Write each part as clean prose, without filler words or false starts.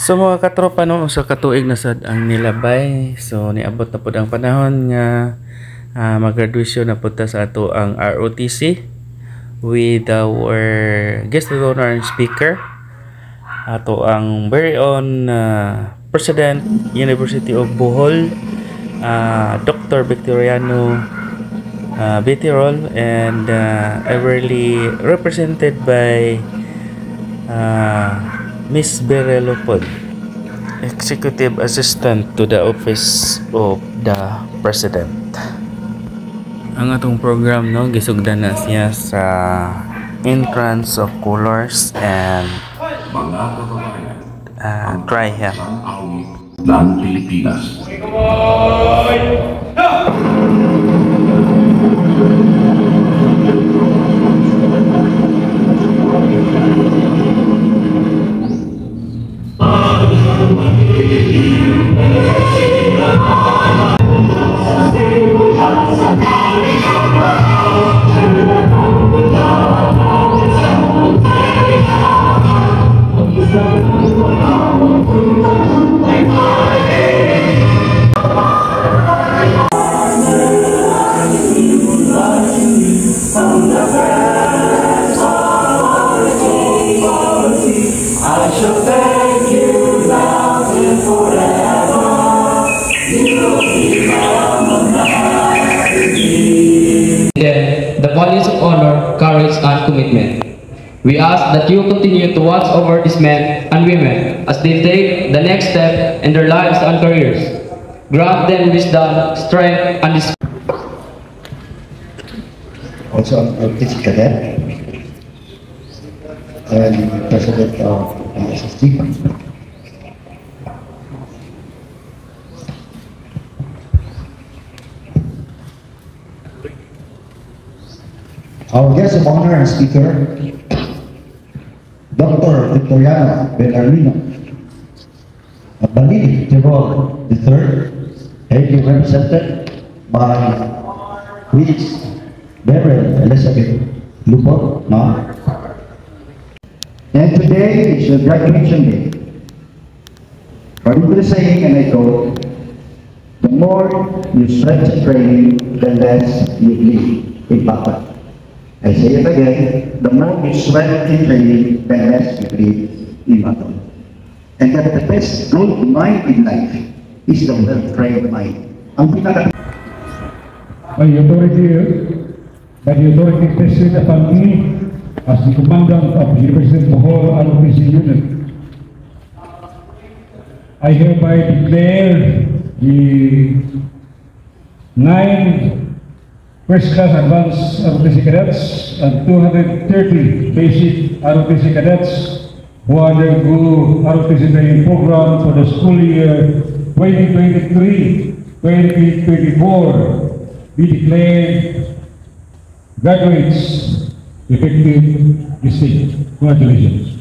So mga katropa no, sa katuig na sad ang nilabay. So niabot na pud ang panahon nga mag-graduation na pud ta sa ato ang ROTC with our guest donor and speaker. Ato ang very own President University of Bohol, Dr. Victoriano Bitirol, and everly represented by Miss Berelo Pod, Executive Assistant to the Office of the President. Ang atong program no gisugdan na siya sa entrance of colors and trihem ng Pilipinas. The values of honor, courage, and commitment. We ask that you continue to watch over these men and women as they take the next step in their lives and careers. Grant them wisdom, strength, and also a teacher cadet and president of MSST. Our guest of honor and speaker, Dr. Victoriano Bellarmino, Balini Tirol III, ably represented by Miss Beryl Elizabeth Lupo, ma'am. And today is your graduation day. According to the saying, and I quote, the more you stretch the training, the less you bleed in Papa. I say it again, the more you sweat in training, the less you bleed in battle. And that the best good mind in life is the well-trained mind. Ang pinaka by the authority vested upon me as the Commandant of the University of Bohol ROTC Unit, I hereby declare the 9 first-class advanced ROTC cadets and 230 basic ROTC cadets who undergo ROTC training program for the school year 2023-2024 be declared graduates effective this day. Congratulations.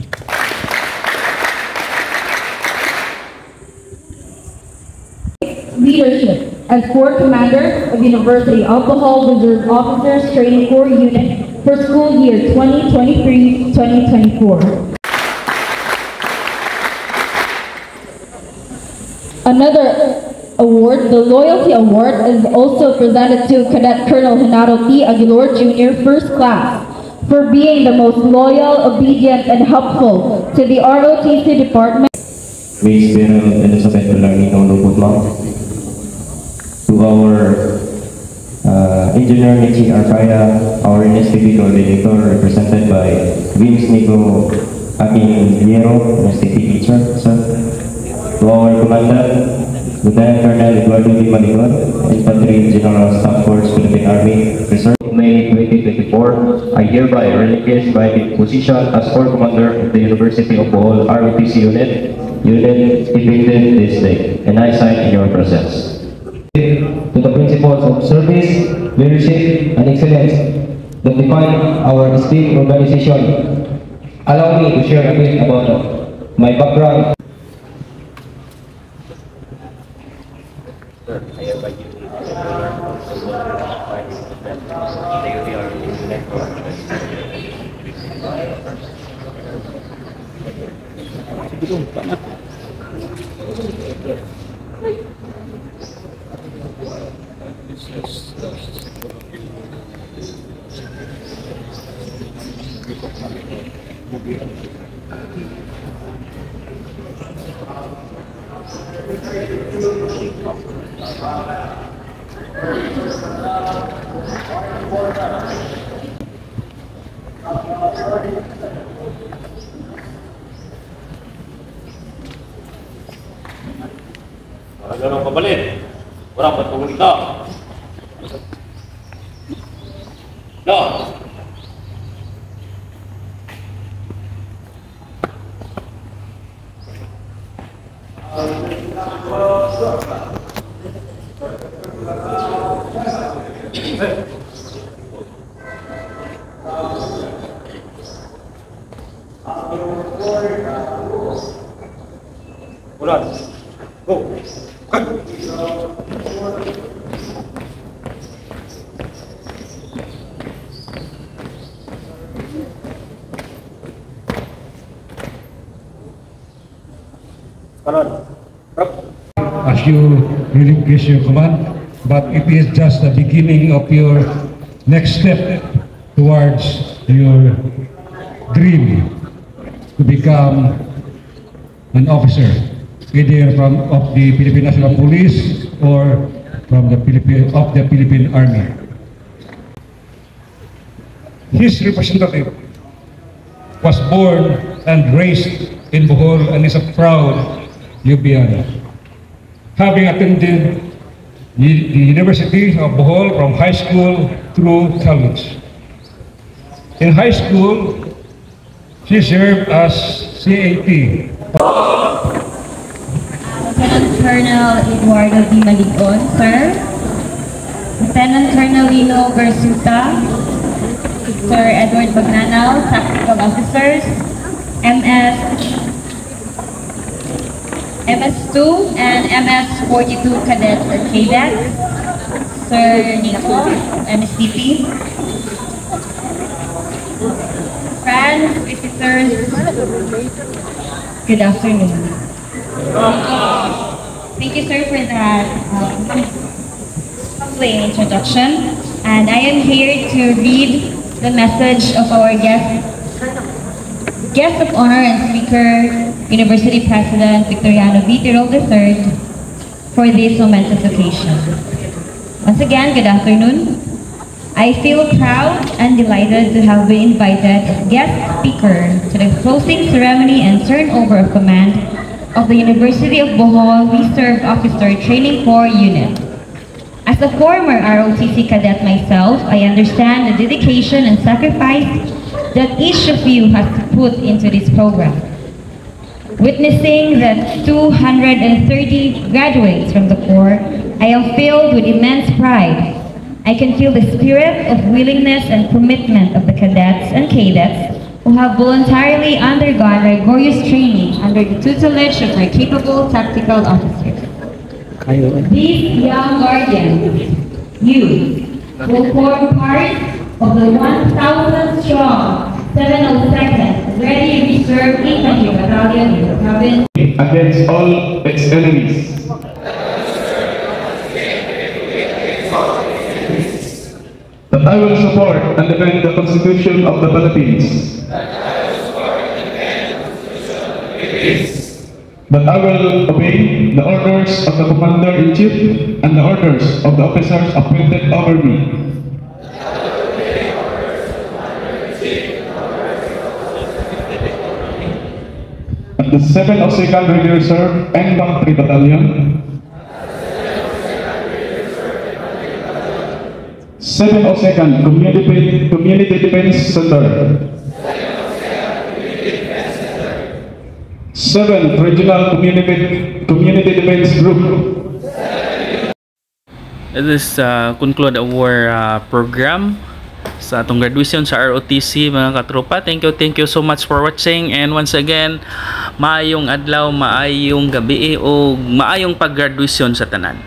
Leadership. As Corps Commander of University of Bohol Reserve Officers Training Corps Unit for school year 2023-2024. Another award, the Loyalty Award, is also presented to Cadet Colonel Renato P. Aguilar Jr., First Class, for being the most loyal, obedient, and helpful to the ROTC Department. Miss Beryl Elizabeth Bellarmino Luputma, to our Engineer Nichi Arcaya, our NSTP coordinator represented by Vince Nico Akin Liero, NSTP teacher, sir. To our Commandant, Lieutenant Colonel Eduardo D. Maligon, Infantry General Staff Force, Philippine Army, Reserve. May 2024, I hereby relinquish my position as Corps Commander of the University of Bohol ROTC Unit effective this day, and I sign in your presence. To the principles of service, leadership, and excellence that define our esteemed organization, allow me to share a bit about my background. Ganun pabalik. Orang patungkol ito. No. Ulan. Go. As you relinquish your command, but it is just the beginning of your next step towards your dream to become an officer, either of the Philippine National Police or from the Philippine Army. His representative was born and raised in Bohol and is a proud Yubiano. Having attended the University of Bohol from high school through college. In high school, she served as CAT. Lieutenant Colonel Eduardo D. Maligon, sir. Lieutenant Colonel Lino Bersuta, Sir Edward Bagnanao, Tactical Officers, MS2 and MS42 cadets and cadets, Sir Nico, MSDP, friends, visitors, good afternoon. Thank you, sir, for that lovely introduction. And I am here to read the message of our guest of honor and speaker, University President Victoriano V. Tirol III, for this momentous occasion. Once again, good afternoon. I feel proud and delighted to have been invited as guest speaker to the closing ceremony and turnover of command of the University of Bohol Reserve Officer Training Corps Unit. As a former ROTC cadet myself, I understand the dedication and sacrifice that each of you has put into this program. Witnessing the 230 graduates from the Corps, I am filled with immense pride. I can feel the spirit of willingness and commitment of the cadets and cadets who have voluntarily undergone rigorous training under the tutelage of our capable tactical officers. These young guardians, you, will form part of the 1,000-strong 702nd Ready Reserve Infantry Battalion in the province against all its enemies. That I will support and defend the Constitution of the Philippines. That I will obey the orders of the Commander-in-Chief and the orders of the officers appointed over me. At the 702nd Ready Reserve Infantry Battalion, 702nd Community Defense Center, 7th Regional Community Defense Group. Let us conclude our program sa atong graduation sa ROTC, mga katropa. Thank you so much for watching, and once again, maayong adlaw, maayong gabi o maayong pag-graduation sa tanan.